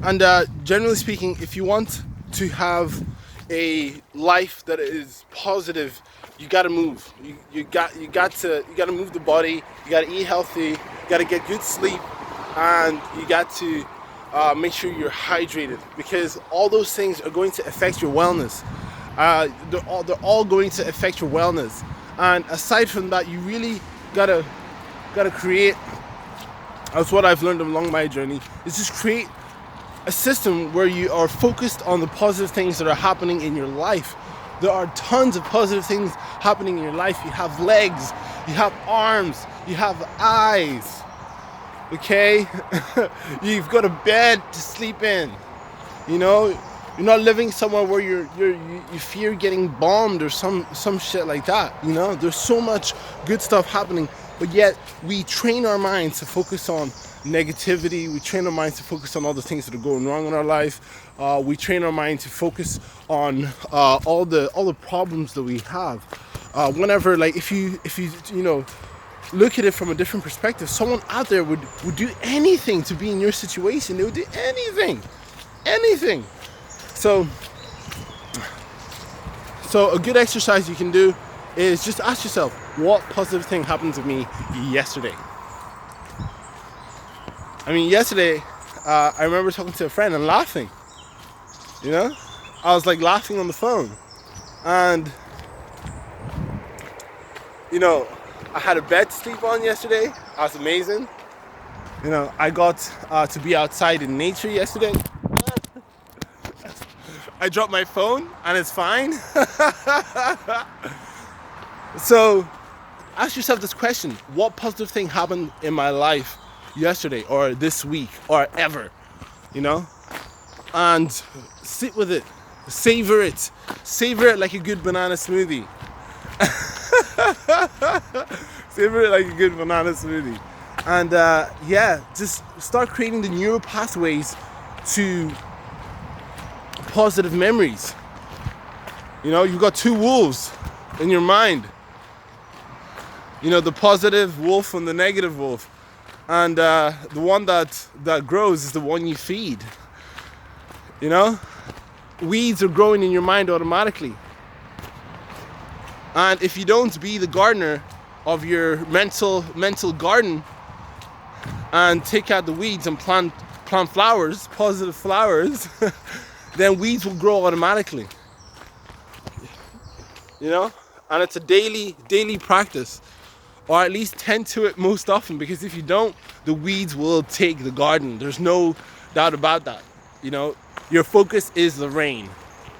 And generally speaking, if you want to have a life that is positive, you got to move. You got to move the body. You got to eat healthy. You got to get good sleep, and you got to make sure you're hydrated, because all those things are going to affect your wellness. They're all going to affect your wellness. And aside from that, you really gotta create. That's what I've learned along my journey. Is just create a system where you are focused on the positive things that are happening in your life. There are tons of positive things happening in your life. You have legs, you have arms, you have eyes. Okay, you've got a bed to sleep in. You know, you're not living somewhere where you fear getting bombed or some shit like that. You know, there's so much good stuff happening, but yet we train our minds to focus on negativity. We train our minds to focus on all the things that are going wrong in our life. We train our mind to focus on all the problems that we have. Whenever, like, if you look at it from a different perspective, someone out there would do anything to be in your situation. They would do anything. So a good exercise you can do is just ask yourself, what positive thing happened to me yesterday? I mean, yesterday, I remember talking to a friend and laughing. You know, I was like laughing on the phone, and you know, I had a bed to sleep on yesterday. That was amazing. You know, I got to be outside in nature yesterday. I dropped my phone and it's fine. So ask yourself this question: what positive thing happened in my life yesterday, or this week, or ever? You know, and sit with it, savor it like a good banana smoothie. Savor it like a good banana smoothie. And just start creating the neural pathways to positive memories. You know, you've got two wolves in your mind. You know, the positive wolf and the negative wolf. And the one that grows is the one you feed. You know, weeds are growing in your mind automatically. And if you don't be the gardener of your mental garden and take out the weeds and plant flowers, positive flowers, then weeds will grow automatically. You know? And it's a daily practice. Or at least tend to it most often, because if you don't, the weeds will take the garden. There's no doubt about that. You know, your focus is the rain.